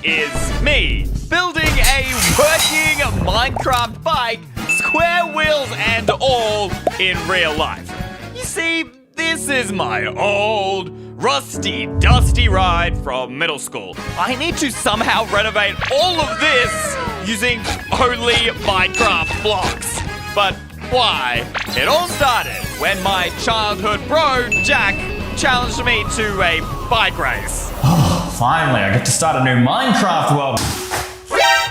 is me, building a working Minecraft bike, square wheels and all, in real life. You see, this is my old, rusty, dusty ride from middle school. I need to somehow renovate all of this using only Minecraft blocks. But why? It all started when my childhood bro, Jack, challenged me to a bike race. Finally, I get to start a new Minecraft world.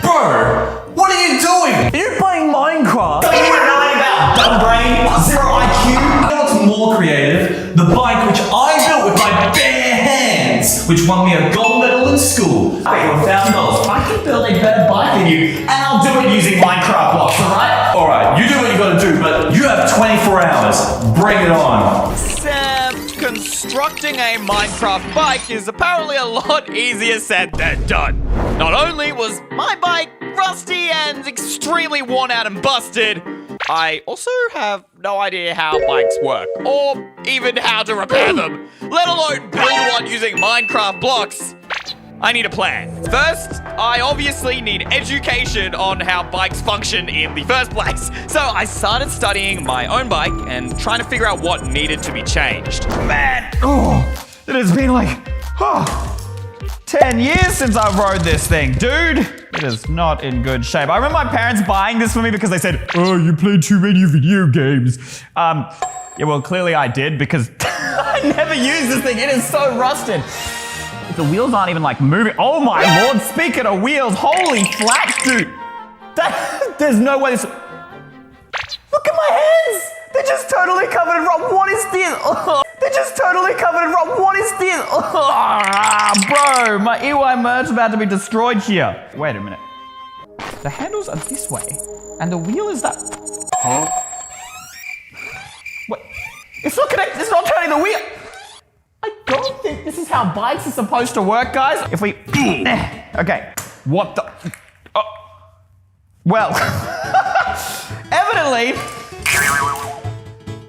Bro, what are you doing? You're playing Minecraft. Don't you know about dumb brain, zero IQ? You know what's more creative? The bike which I built with my bare hands, which won me a gold medal in school. I bet you $1,000. I can build a better bike than you, and I'll do it using Minecraft blocks, alright? Alright, you do what you gotta do, but you have 24 hours. Bring it on. Except constructing a Minecraft bike is apparently a lot easier said than done. Not only was my bike rusty and extremely worn out and busted, I also have no idea how bikes work, or even how to repair them, let alone build one using Minecraft blocks. I need a plan. First, I obviously need education on how bikes function in the first place. So I started studying my own bike and trying to figure out what needed to be changed. Man, it has been like 10 years since I rode this thing. Dude, it is not in good shape. I remember my parents buying this for me because they said, oh, you play too many video games. Yeah, well, clearly I did because I never used this thing. It is so rusted. The wheels aren't even like moving. Oh my lord, speaking of wheels, holy flats, dude. There's no way this... Look at my hands. They're just totally covered in rock. What is this? Ugh. They're just totally covered in rock. What is this? Bro, my EY merch is about to be destroyed here. Wait a minute. The handles are this way, and the wheel is that. Huh? Wait, it's not connected. It's not turning the wheel. I don't think this is how bikes are supposed to work, guys. If we, okay, what the? Oh. Well, evidently,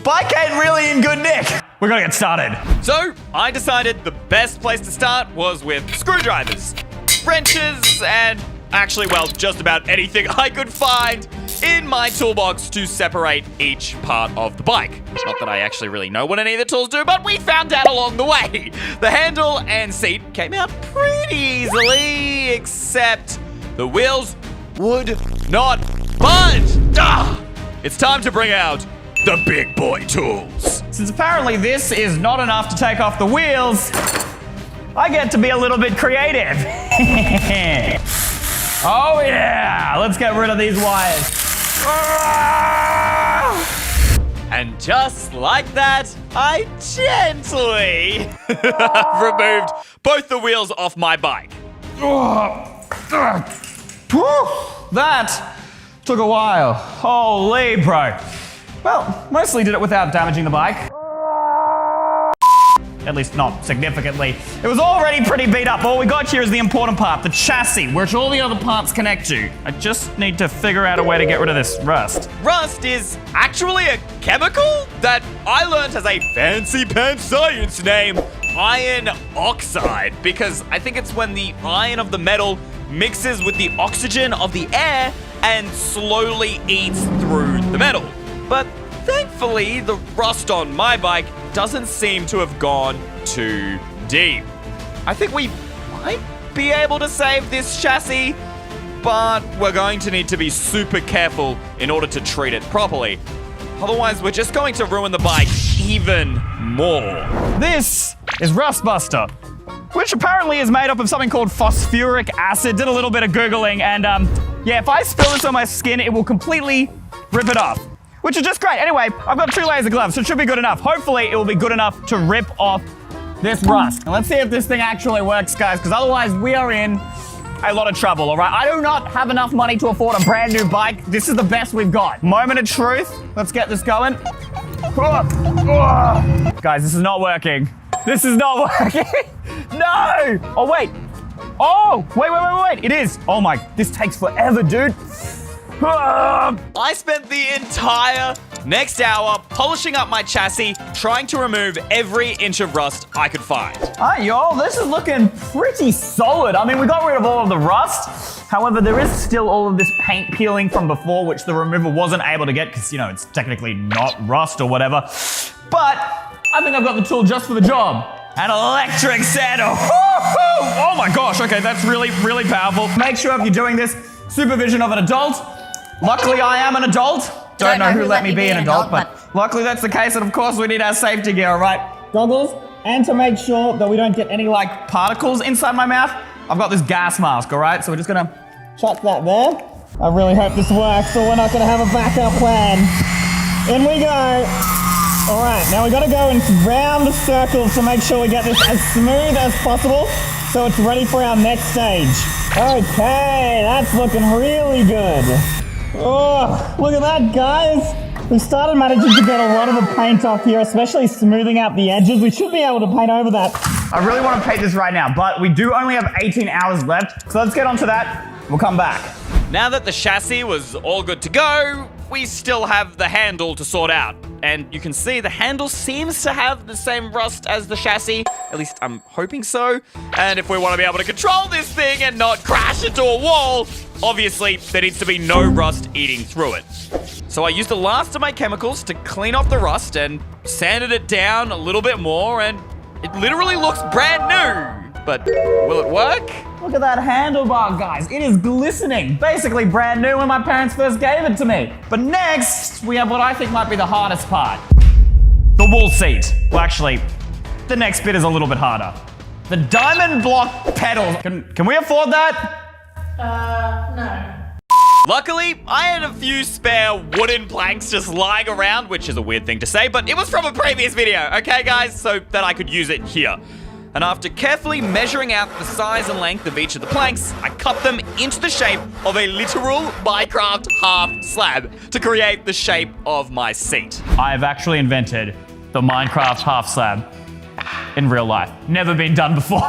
bike ain't really in good nick. We're gonna get started. So I decided the best place to start was with screwdrivers, wrenches, and actually, well, just about anything I could find in my toolbox to separate each part of the bike. Not that I actually really know what any of the tools do, but we found out along the way. The handle and seat came out pretty easily, except the wheels would not budge. It's time to bring out the big boy tools. Since apparently this is not enough to take off the wheels, I get to be a little bit creative. Oh yeah, let's get rid of these wires. And just like that, I gently removed both the wheels off my bike. That took a while. Holy bro. Well, mostly did it without damaging the bike. At least not significantly. It was already pretty beat up. All we got here is the important part, the chassis, which all the other parts connect to. I just need to figure out a way to get rid of this rust. Rust is actually a chemical that I learned as a fancy pants science name, iron oxide, because I think it's when the iron of the metal mixes with the oxygen of the air and slowly eats through the metal. But thankfully, the rust on my bike doesn't seem to have gone too deep. I think we might be able to save this chassis, but we're going to need to be super careful in order to treat it properly. Otherwise, we're just going to ruin the bike even more. This is Rust Buster, which apparently is made up of something called phosphoric acid. Did a little bit of Googling, and yeah, if I spill this on my skin, it will completely rip it off. Which is just great. Anyway, I've got 2 layers of gloves, so it should be good enough. Hopefully, it will be good enough to rip off this rust. And let's see if this thing actually works, guys, because otherwise we are in a lot of trouble, all right? I do not have enough money to afford a brand new bike. This is the best we've got. Moment of truth. Let's get this going. Guys, this is not working. This is not working. No! Oh, wait. Oh, wait. It is. Oh my, this takes forever, dude. I spent the entire Next hour, polishing up my chassis, trying to remove every inch of rust I could find. Alright, y'all, this is looking pretty solid. I mean, we got rid of all of the rust. However, there is still all of this paint peeling from before, which the remover wasn't able to get because, you know, it's technically not rust or whatever. But I think I've got the tool just for the job. An electric sander. Oh my gosh, okay, that's really, really powerful. Make sure if you're doing this, supervision of an adult. Luckily, I am an adult. Don't know who let me be an adult, but luckily that's the case, and of course we need our safety gear, all right? Goggles, and to make sure that we don't get any, like, particles inside my mouth, I've got this gas mask, all right? So we're just gonna chuck that there. I really hope this works, or we're not gonna have a backup plan. In we go. All right, now we gotta go in round circles to make sure we get this as smooth as possible so it's ready for our next stage. Okay, that's looking really good. Oh, look at that, guys. We started managing to get a lot of the paint off here, especially smoothing out the edges. We should be able to paint over that. I really want to paint this right now, but we do only have 18 hours left, so let's get onto that. We'll come back. Now that the chassis was all good to go, we still have the handle to sort out. And you can see the handle seems to have the same rust as the chassis. At least I'm hoping so. And if we want to be able to control this thing and not crash into a wall, obviously there needs to be no rust eating through it. So I used the last of my chemicals to clean off the rust and sanded it down a little bit more, and it literally looks brand new. But will it work? Look at that handlebar, guys. It is glistening. Basically brand new when my parents first gave it to me. But next, we have what I think might be the hardest part. The wool seat. Well, actually, the next bit is a little bit harder. The diamond block pedals. Can we afford that? No. Luckily, I had a few spare wooden planks just lying around, which is a weird thing to say, but it was from a previous video, okay guys? So that I could use it here. And after carefully measuring out the size and length of each of the planks, I cut them into the shape of a literal Minecraft half slab to create the shape of my seat. I've actually invented the Minecraft half slab in real life. Never been done before.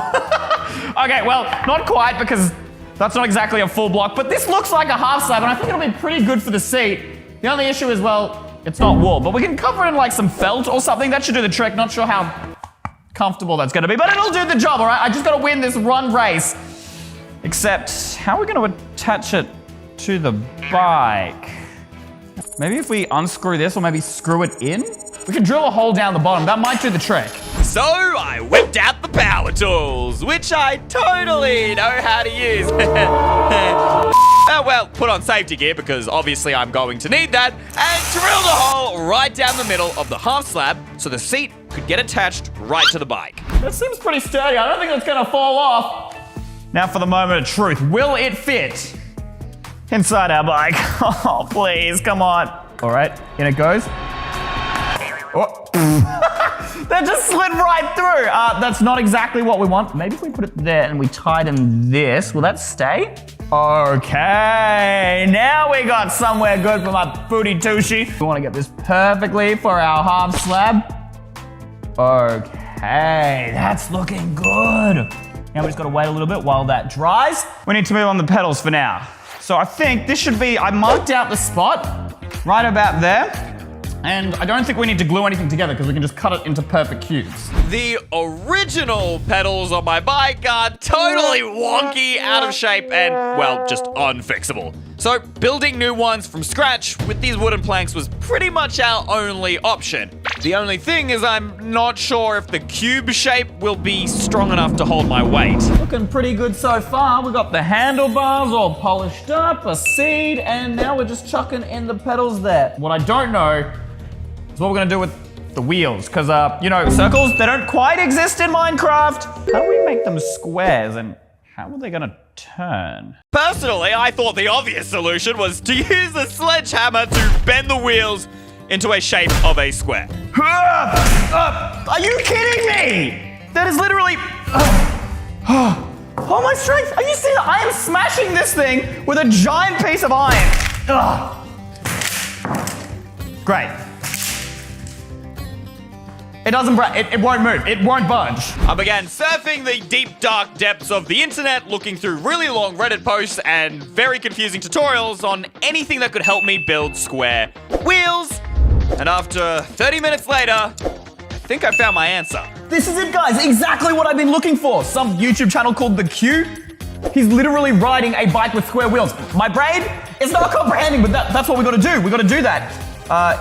Okay, well, not quite because that's not exactly a full block, but this looks like a half slab and I think it'll be pretty good for the seat. The only issue is, well, it's not wool, but we can cover it in like some felt or something. That should do the trick. Not sure how comfortable that's gonna be, but it'll do the job, all right? I just gotta win this run race. Except, how are we gonna attach it to the bike? Maybe if we unscrew this or maybe screw it in? We can drill a hole down the bottom. That might do the trick. So I whipped out the power tools, which I totally know how to use. Well, put on safety gear because obviously I'm going to need that, and drill the hole right down the middle of the half slab so the seat could get attached right to the bike. That seems pretty sturdy. I don't think it's gonna fall off. Now for the moment of truth. Will it fit inside our bike? Oh, please, come on. All right, in it goes. Oh. That just slid right through. That's not exactly what we want. Maybe if we put it there and we tighten this, will that stay? Okay, now we got somewhere good for my booty tushy. We want to get this perfectly for our half slab. Okay, that's looking good. Now we just gotta wait a little bit while that dries. We need to move on the pedals for now. So I think this should be, I marked out the spot right about there. And I don't think we need to glue anything together because we can just cut it into perfect cubes. The original pedals on my bike are totally wonky, out of shape, and, well, just unfixable. So building new ones from scratch with these wooden planks was pretty much our only option. The only thing is I'm not sure if the cube shape will be strong enough to hold my weight. Looking pretty good so far. We got the handlebars all polished up, a seat, and now we're just chucking in the pedals there. What I don't know is what we're gonna do with the wheels, because, you know, circles, they don't quite exist in Minecraft. How do we make them squares, and how are they gonna turn? Personally, I thought the obvious solution was to use the sledgehammer to bend the wheels into a shape of a square. Are you kidding me? That is literally... Oh, my strength! Are you seeing that? I am smashing this thing with a giant piece of iron. Great. It doesn't it won't move. It won't budge. I began surfing the deep, dark depths of the internet, looking through really long Reddit posts and very confusing tutorials on anything that could help me build square wheels. And after 30 minutes later, I think I found my answer. This is it, guys. Exactly what I've been looking for. Some YouTube channel called The Q. He's literally riding a bike with square wheels. My brain is not comprehending, but that's what we gotta do. We gotta do that.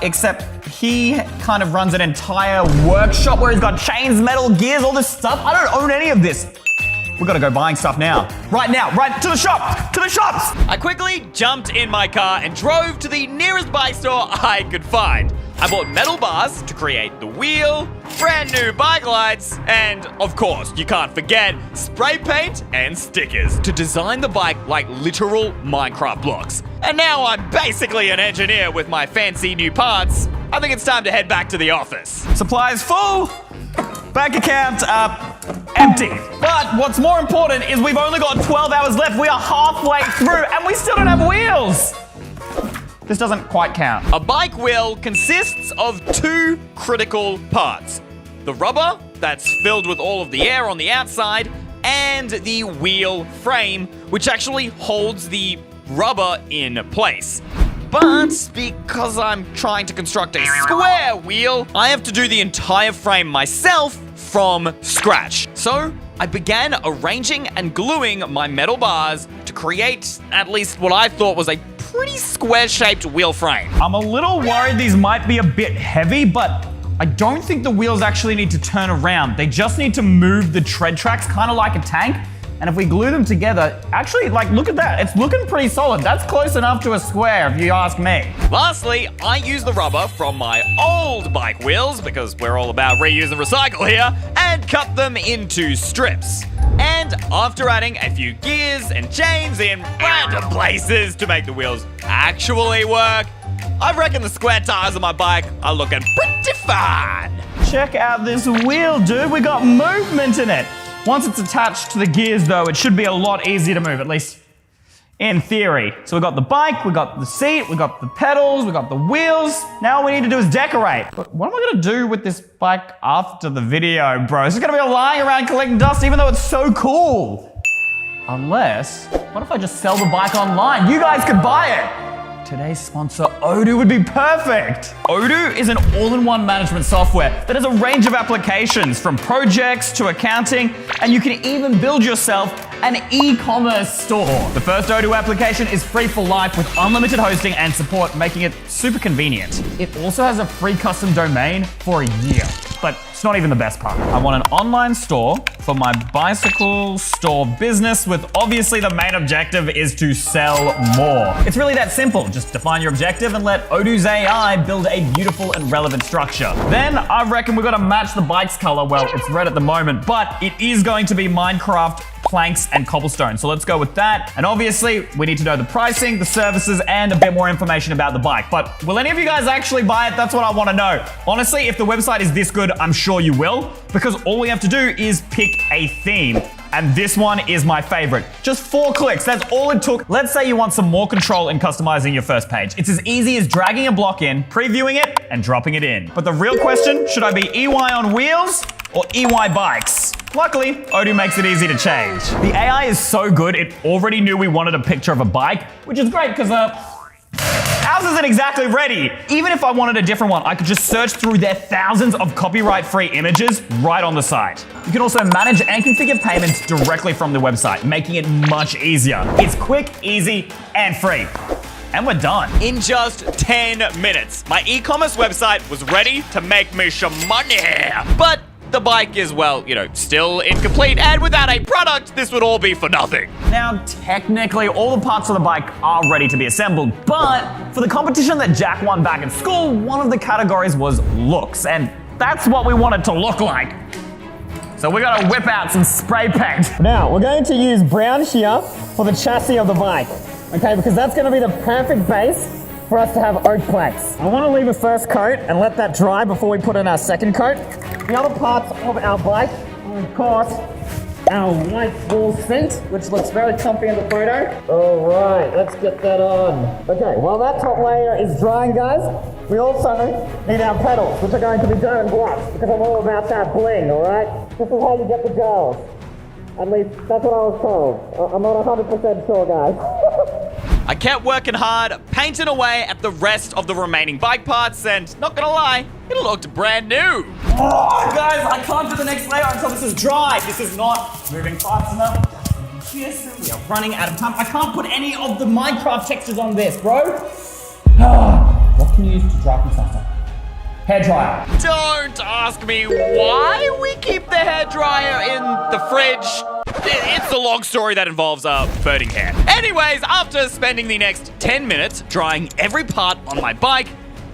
Except he kind of runs an entire workshop where he's got chains, metal, gears, all this stuff. I don't own any of this. We gotta go buying stuff now. Right now, right to the shop, to the shops. I quickly jumped in my car and drove to the nearest bike store I could find. I bought metal bars to create the wheel, brand new bike lights, and of course, you can't forget spray paint and stickers to design the bike like literal Minecraft blocks. And now I'm basically an engineer with my fancy new parts. I think it's time to head back to the office. Supplies full, bank account empty. But what's more important is we've only got 12 hours left. We are halfway through and we still don't have wheels. This doesn't quite count. A bike wheel consists of two critical parts. The rubber that's filled with all of the air on the outside and the wheel frame, which actually holds the rubber in place. But because I'm trying to construct a square wheel, I have to do the entire frame myself from scratch. So I began arranging and gluing my metal bars to create at least what I thought was a pretty square-shaped wheel frame. I'm a little worried these might be a bit heavy, but I don't think the wheels actually need to turn around. They just need to move the tread tracks, kind of like a tank. And if we glue them together, actually, like, look at that. It's looking pretty solid. That's close enough to a square, if you ask me. Lastly, I used the rubber from my old bike wheels, because we're all about reuse and recycle here, and cut them into strips. And after adding a few gears and chains in random places to make the wheels actually work, I reckon the square tires on my bike are looking pretty fine. Check out this wheel, dude. We got movement in it. Once it's attached to the gears, though, it should be a lot easier to move, at least in theory. So we got the bike, we got the seat, we got the pedals, we got the wheels. Now all we need to do is decorate. But what am I gonna do with this bike after the video, bro? It's just gonna be lying around collecting dust, even though it's so cool. Unless, what if I just sell the bike online? You guys could buy it. Today's sponsor, Odoo, would be perfect. Odoo is an all-in-one management software that has a range of applications from projects to accounting, and you can even build yourself an e-commerce store. The first Odoo application is free for life with unlimited hosting and support, making it super convenient. It also has a free custom domain for a year, but it's not even the best part. I want an online store for my bicycle store business with obviously the main objective is to sell more. It's really that simple. Just define your objective and let Odoo's AI build a beautiful and relevant structure. Then I reckon we've got to match the bike's color. Well, it's red at the moment, but it is going to be Minecraft planks and cobblestone. So let's go with that. And obviously we need to know the pricing, the services, and a bit more information about the bike. But will any of you guys actually buy it? That's what I want to know. Honestly, if the website is this good, I'm sure you will, because all we have to do is pick a theme. And this one is my favorite. Just 4 clicks, that's all it took. Let's say you want some more control in customizing your first page. It's as easy as dragging a block in, previewing it, and dropping it in. But the real question, should I be EY on wheels or EY bikes? Luckily, Odoo makes it easy to change. The AI is so good, it already knew we wanted a picture of a bike, which is great because ours isn't exactly ready. Even if I wanted a different one, I could just search through their thousands of copyright-free images right on the site. You can also manage and configure payments directly from the website, making it much easier. It's quick, easy, and free. And we're done. In just 10 minutes, my e-commerce website was ready to make me some money. But the bike is, well, you know, still incomplete, and without a product, this would all be for nothing. Now, technically, all the parts of the bike are ready to be assembled, but for the competition that Jack won back at school, one of the categories was looks, and that's what we want it to look like. So we gotta whip out some spray paint. Now, we're going to use brown here for the chassis of the bike, okay, because that's gonna be the perfect base for us to have oak planks. I wanna leave a first coat and let that dry before we put in our second coat. The other parts of our bike are, of course, our white wool seat, which looks very comfy in the photo. All right, let's get that on. Okay, while that top layer is drying, guys, we also need our pedals, which are going to be done in black, because I'm all about that bling, all right? This is how you get the girls. At least, that's what I was told. I'm not 100% sure, guys. I kept working hard, painting away at the rest of the remaining bike parts, and not gonna lie, it looked brand new. Oh, guys, I can't do the next layer until this is dry. This is not moving fast enough. Yes, we are running out of time. I can't put any of the Minecraft textures on this, bro. What can you use to dry things faster? Hairdryer. Don't ask me why we keep the hairdryer in the fridge. It's a long story that involves burning hair. Anyways, after spending the next 10 minutes drying every part on my bike,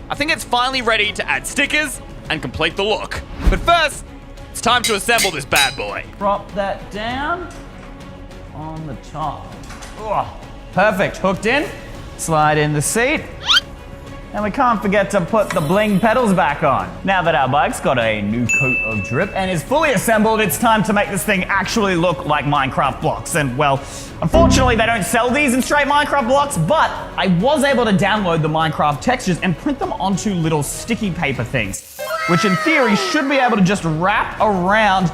I think it's finally ready to add stickers and complete the look. But first, it's time to assemble this bad boy. Drop that down on the top. Ugh. Perfect, hooked in. Slide in the seat. And we can't forget to put the bling pedals back on. Now that our bike's got a new coat of drip and is fully assembled, it's time to make this thing actually look like Minecraft blocks. And well, unfortunately they don't sell these in straight Minecraft blocks, but I was able to download the Minecraft textures and print them onto little sticky paper things, which in theory should be able to just wrap around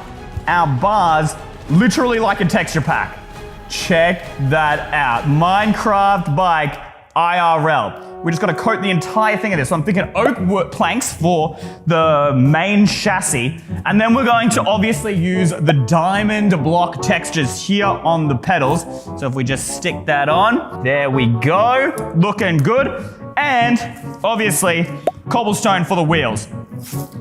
our bars literally like a texture pack. Check that out. Minecraft bike IRL. We just got to coat the entire thing of this. So I'm thinking oak wood planks for the main chassis. And then we're going to obviously use the diamond block textures here on the pedals. So if we just stick that on, there we go. Looking good. And obviously cobblestone for the wheels.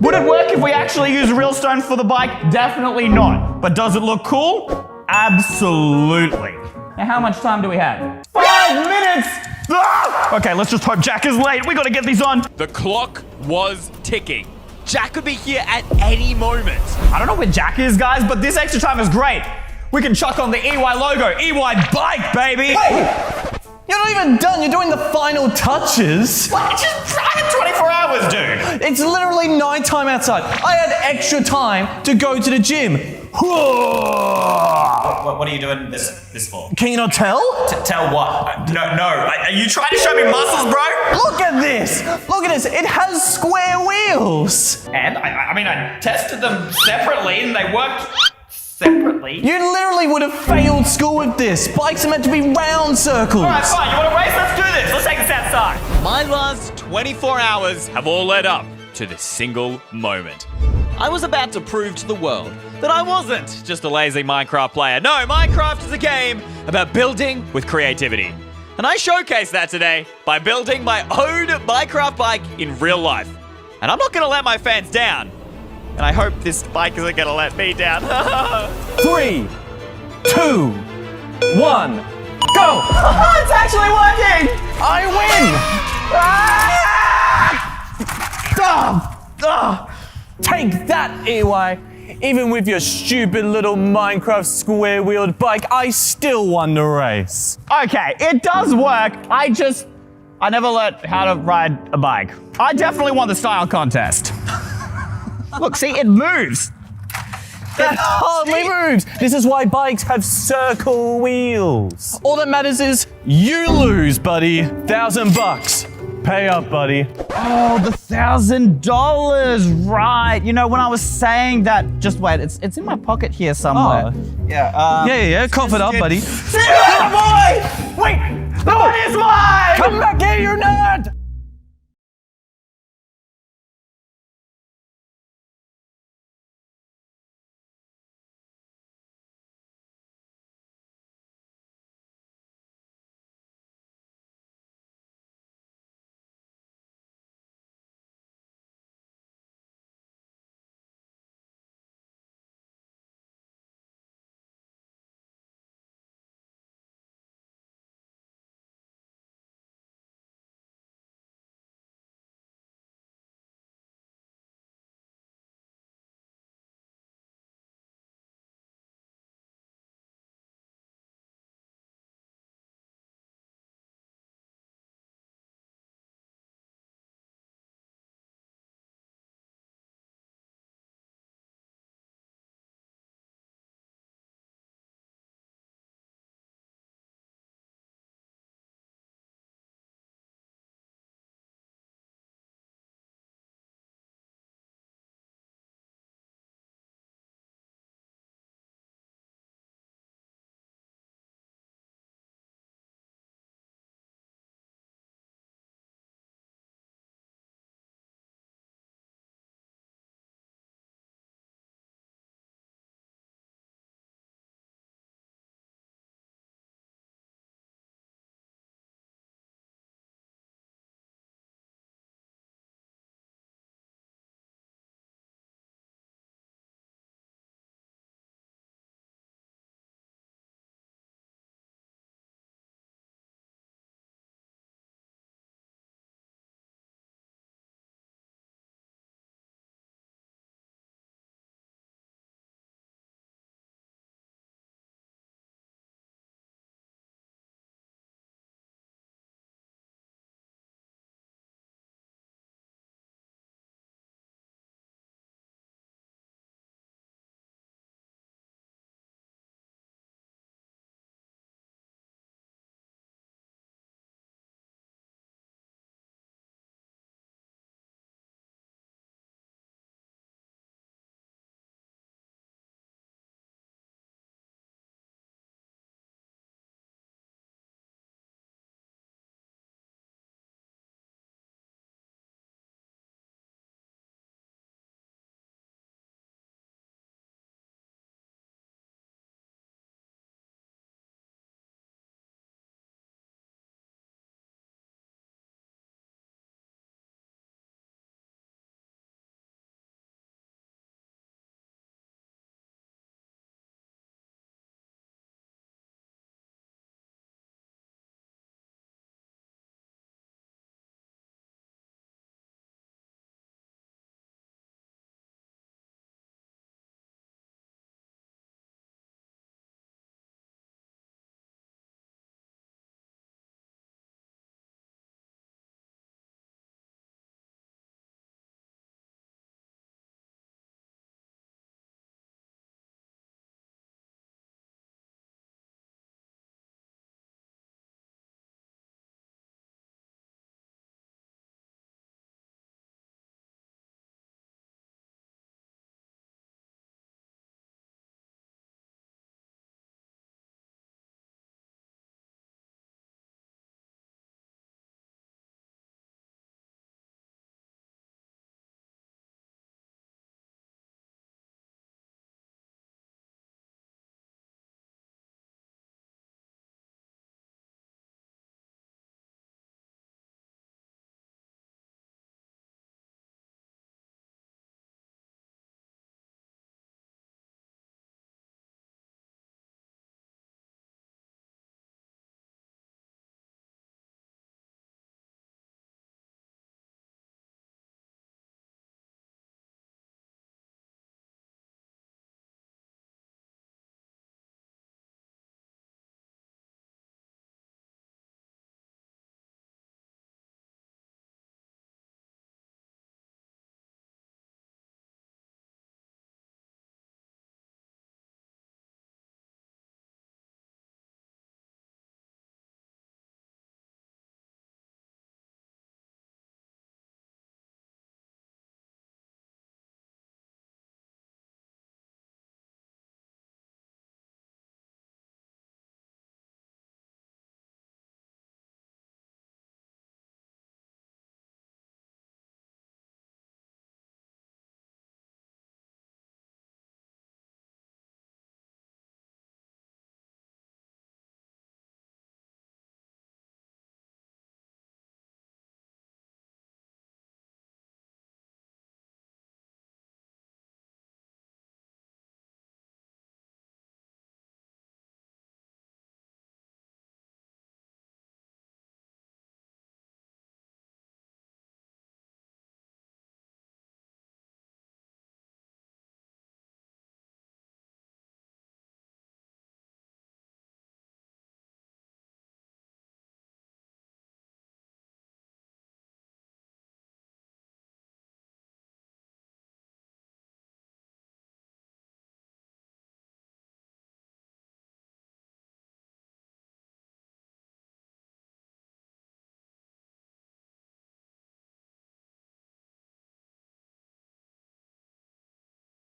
Would it work if we actually use real stone for the bike? Definitely not. But does it look cool? Absolutely. Now how much time do we have? 5 minutes! Ah! Okay, let's just hope Jack is late. We gotta get these on. The clock was ticking. Jack could be here at any moment. I don't know where Jack is, guys, but this extra time is great. We can chuck on the EY logo. EY bike, baby. Hey! You're not even done. You're doing the final touches. What? Just driving 24 hours, dude. It's literally nighttime outside. I had extra time to go to the gym. What are you doing this for? Can you not tell? Tell what? No. Are you trying to show me muscles, bro? Look at this. Look at this. It has square wheels. And I tested them separately and they worked separately. You literally would have failed school with this. Bikes are meant to be round circles. All right, fine. You want to race? Let's do this. Let's take this outside. My last 24 hours have all led up to this single moment. I was about to prove to the world that I wasn't just a lazy Minecraft player. No, Minecraft is a game about building with creativity. And I showcased that today by building my own Minecraft bike in real life. And I'm not gonna let my fans down. And I hope this bike isn't gonna let me down. 3, 2, 1, go! It's actually working. I win! Take that, EY! Even with your stupid little Minecraft square-wheeled bike, I still won the race. Okay, it does work. I never learned how to ride a bike. I definitely won the style contest. Look, see, it moves. It hardly moves. This is why bikes have circle wheels. All that matters is you lose, buddy. $1,000. Pay up, buddy. Oh, the $1,000, right. You know, when I was saying that, just wait, it's in my pocket here somewhere. Oh. Yeah, Yeah, cough it up, buddy. Boy! Wait, the one is mine! Come back here, you nerd!